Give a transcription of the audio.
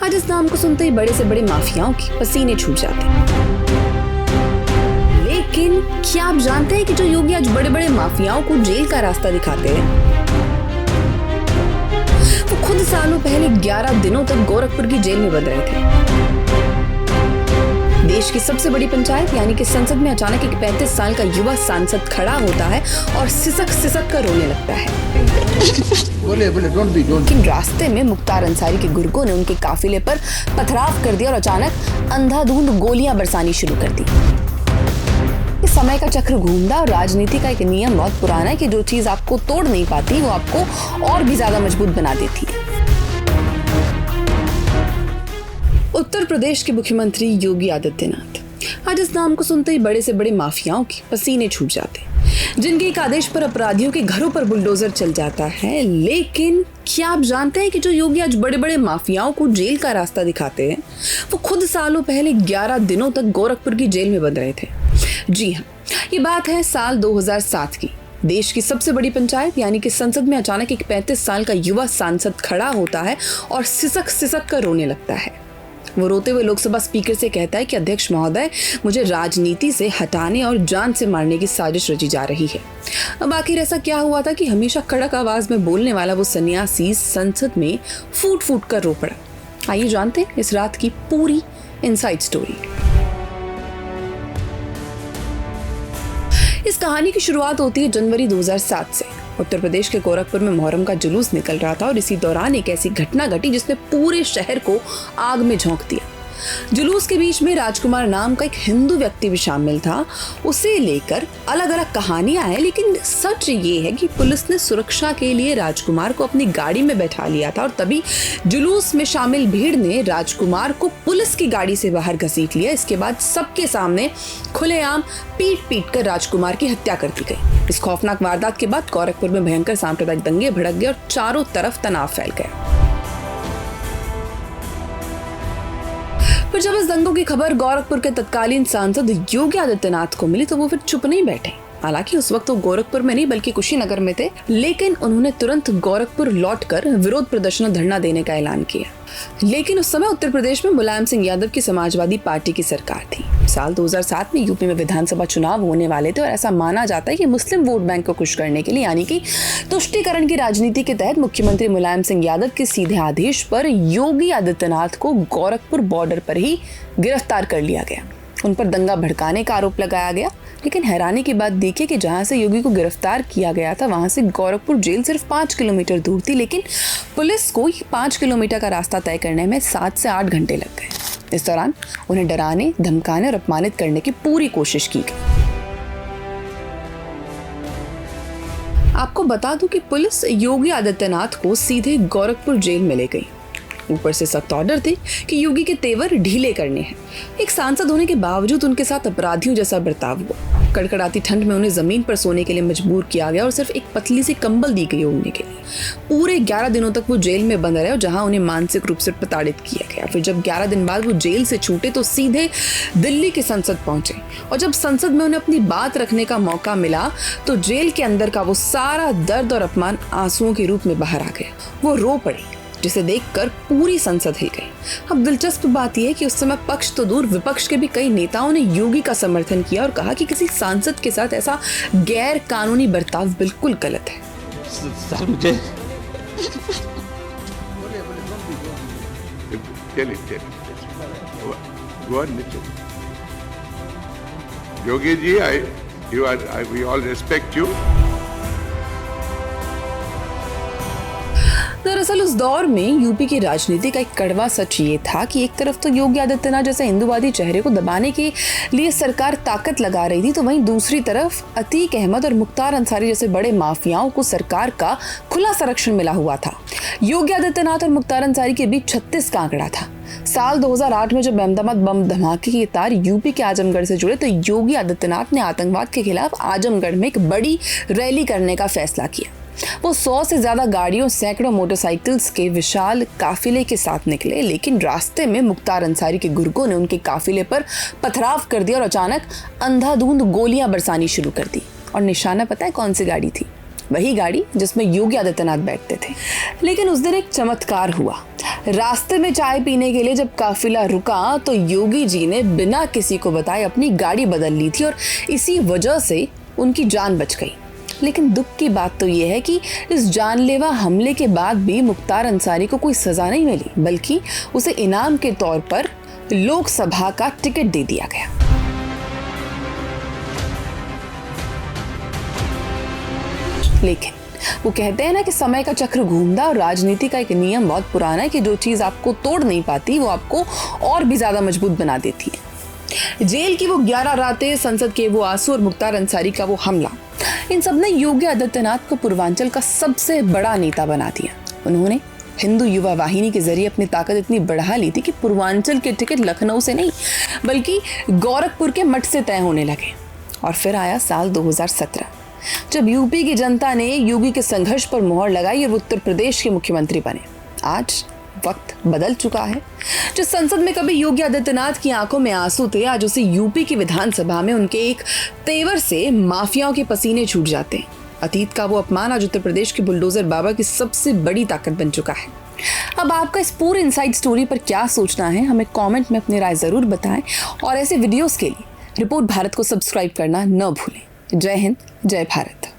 आज इस नाम को सुनते ही बड़े से बड़े माफियाओं की पसीने छूट जाते हैं। लेकिन क्या आप जानते हैं कि जो योगी आज बड़े बड़े माफियाओं को जेल का रास्ता दिखाते हैं, वो खुद सालों पहले 11 दिनों तक गोरखपुर की जेल में बंद रहे थे। देश की सबसे बड़ी पंचायत यानी कि संसद में अचानक एक 35 साल का युवा सांसद खड़ा होता है और सिसक सिसक कर रोने लगता है। बोले डोंट लेकिन रास्ते में मुख्तार अंसारी के गुर्गों ने उनके काफिले पर पथराव कर दिया और अचानक अंधाधुंध गोलियां बरसानी शुरू कर दी। इस समय का चक्र घूमता और राजनीति का एक नियम बहुत पुराना है कि जो चीज आपको तोड़ नहीं पाती वो आपको और भी ज्यादा मजबूत बना देती है। उत्तर प्रदेश के मुख्यमंत्री योगी आदित्यनाथ आज इस नाम को सुनते ही बड़े से बड़े माफियाओं की पसीने छूट जाते हैं, जिनके एक आदेश पर अपराधियों के घरों पर बुलडोजर चल जाता है। लेकिन क्या आप जानते हैं कि जो योगी आज बड़े बड़े माफियाओं को जेल का रास्ता दिखाते हैं, वो खुद सालों पहले 11 दिनों तक गोरखपुर की जेल में बंद रहे थे। जी हाँ, ये बात है साल 2007 की। देश की सबसे बड़ी पंचायत यानी कि संसद में अचानक एक 35 साल का युवा सांसद खड़ा होता है और सिसक सिसक कर रोने लगता है। वो रोते हुए लोकसभा स्पीकर से कहता है कि अध्यक्ष महोदय, मुझे राजनीति से हटाने और जान से मारने की साजिश रची जा रही है। अब आखिर ऐसा क्या हुआ था कि हमेशा कड़क आवाज में बोलने वाला वो सन्यासी संसद में फूट फूट कर रो पड़ा? आइए जानते हैं इस रात की पूरी इनसाइड स्टोरी। इस कहानी की शुरुआत होती है जनवरी 2007 से। उत्तर प्रदेश के गोरखपुर में मुहर्रम का जुलूस निकल रहा था और इसी दौरान एक ऐसी घटना घटी जिसने पूरे शहर को आग में झोंक दिया। जुलूस के बीच में राजकुमार नाम का एक हिंदू व्यक्ति भी शामिल था। उसे लेकर अलग अलग कहानियां हैं, लेकिन सच ये है कि पुलिस ने सुरक्षा के लिए राजकुमार को अपनी गाड़ी में बैठा लिया था और तभी जुलूस में शामिल भीड़ ने राजकुमार को पुलिस की गाड़ी से बाहर घसीट लिया। इसके बाद सबके सामने खुलेआम पीट पीट कर राजकुमार की हत्या कर दी गई। इस खौफनाक वारदात के बाद गोरखपुर में भयंकर सांप्रदायिक दंगे भड़क गए और चारों तरफ तनाव फैल गया। फिर जब इस दंगों की खबर गोरखपुर के तत्कालीन सांसद योगी आदित्यनाथ को मिली तो वो फिर चुप नहीं बैठे। हालांकि उस वक्त वो गोरखपुर में नहीं बल्कि कुशीनगर में थे, लेकिन उन्होंने तुरंत गोरखपुर लौटकर विरोध प्रदर्शन और धरना देने का ऐलान किया। लेकिन उस समय उत्तर प्रदेश में मुलायम सिंह यादव की समाजवादी पार्टी की सरकार थी। साल 2007 में यूपी में विधानसभा चुनाव होने वाले थे और ऐसा माना जाता है कि मुस्लिम वोट बैंक को खुश करने के लिए यानी कि तुष्टीकरण की राजनीति के तहत मुख्यमंत्री मुलायम सिंह यादव के सीधे आदेश पर योगी आदित्यनाथ को गोरखपुर बॉर्डर पर ही गिरफ्तार कर लिया गया। उन पर दंगा भड़काने का आरोप लगाया गया। लेकिन हैरानी की बात देखिए कि जहां से योगी को गिरफ्तार किया गया था वहां से गोरखपुर जेल सिर्फ 5 किलोमीटर दूर थी, लेकिन पुलिस को 5 किलोमीटर का रास्ता तय करने में 7 से 8 घंटे लग गए। इस दौरान उन्हें डराने, धमकाने और अपमानित करने की पूरी कोशिश की गई। आपको बता दूं कि पुलिस योगी आदित्यनाथ को सीधे गोरखपुर जेल में ले गई। ऊपर से सख्त ऑर्डर थे कि योगी के तेवर ढीले करने हैं। एक सांसद होने के बावजूद उनके साथ अपराधियों जैसा बर्ताव हुआ। कड़कड़ाती ठंड में उन्हें जमीन पर सोने के लिए मजबूर किया गया और सिर्फ एक पतली सी कंबल दी गई ओढ़ने के लिए। पूरे 11 दिनों तक वो जेल में बंद रहे और जहां उन्हें मानसिक रूप से प्रताड़ित किया गया। फिर जब 11 दिन बाद वो जेल से छूटे तो सीधे दिल्ली की संसद पहुंचे और जब संसद में उन्हें अपनी बात रखने का मौका मिला तो जेल के अंदर का वो सारा दर्द और अपमान आंसुओं के रूप में बाहर आ गया। वो रो पड़ी, जिसे देखकर पूरी संसद हिल गई। अब दिलचस्प बात यह है कि उस समय पक्ष तो दूर विपक्ष के भी कई नेताओं ने योगी का समर्थन किया और कहा कि किसी सांसद के साथ ऐसा गैर कानूनी बर्ताव बिल्कुल गलत है। सर मुझे Yogi ji, we all respect you. दरअसल उस दौर में यूपी की राजनीति का एक कड़वा सच ये था कि एक तरफ तो योगी आदित्यनाथ जैसे हिंदूवादी चेहरे को दबाने के लिए सरकार ताकत लगा रही थी, तो वहीं दूसरी तरफ अतीक अहमद और मुख्तार अंसारी जैसे बड़े माफियाओं को सरकार का खुला संरक्षण मिला हुआ था। योगी आदित्यनाथ और मुख्तार अंसारी के बीच 36 का आंकड़ा था। साल 2008 में जब अहमदाबाद बम धमाके के तार यूपी के आजमगढ़ से जुड़े तो योगी आदित्यनाथ ने आतंकवाद के खिलाफ आजमगढ़ में एक बड़ी रैली करने का फैसला किया। वो 100 से ज्यादा गाड़ियों, सैकड़ों मोटरसाइकिल्स के विशाल काफिले के साथ निकले, लेकिन रास्ते में मुख्तार अंसारी के गुर्गों ने उनके काफिले पर पथराव कर दिया और अचानक अंधाधुंध गोलियां बरसानी शुरू कर दी। और निशाना पता है कौन सी गाड़ी थी? वही गाड़ी जिसमें योगी आदित्यनाथ बैठते थे। लेकिन उस दिन एक चमत्कार हुआ। रास्ते में चाय पीने के लिए जब काफिला रुका तो योगी जी ने बिना किसी को बताए अपनी गाड़ी बदल ली थी और इसी वजह से उनकी जान बच गई। लेकिन दुख की बात तो यह है कि इस जानलेवा हमले के बाद भी मुख्तार अंसारी को कोई सजा नहीं मिली, बल्कि उसे इनाम के तौर पर लोकसभा का टिकट दे दिया गया। लेकिन वो कहते हैं ना कि समय का चक्र घूमता और राजनीति का एक नियम बहुत पुराना है कि जो चीज आपको तोड़ नहीं पाती वो आपको और भी ज्यादा मजबूत बना देती है। जेल की वो 11 रातें, संसद के वो आंसू और मुख्तार अंसारी का वो हमला, इन सब ने योगी आदित्यनाथ को पूर्वांचल का सबसे बड़ा नेता बना दिया। उन्होंने हिंदू युवा वाहिनी के जरिए अपनी ताकत इतनी बढ़ा ली थी कि पूर्वांचल के टिकट लखनऊ से नहीं बल्कि गोरखपुर के मठ से तय होने लगे। और फिर आया साल 2017, जब यूपी की जनता ने योगी के संघर्ष पर मोहर लगाई और उत्तर प्रदेश के मुख्यमंत्री बने। आज वक्त बदल चुका है। जो संसद में कभी योगी आदित्यनाथ की आंखों में आंसू थे, आज उसी यूपी की विधानसभा में उनके एक तेवर से माफियाओं के पसीने छूट जाते हैं। अतीत का वो अपमान आज उत्तर प्रदेश के बुलडोजर बाबा की सबसे बड़ी ताकत बन चुका है। अब आपका इस पूरे इनसाइड स्टोरी पर क्या सोचना है, हमें कमेंट में अपनी राय जरूर बताएं और ऐसे वीडियोस के लिए रिपोर्ट भारत को सब्सक्राइब करना न भूलें। जय हिंद, जय भारत।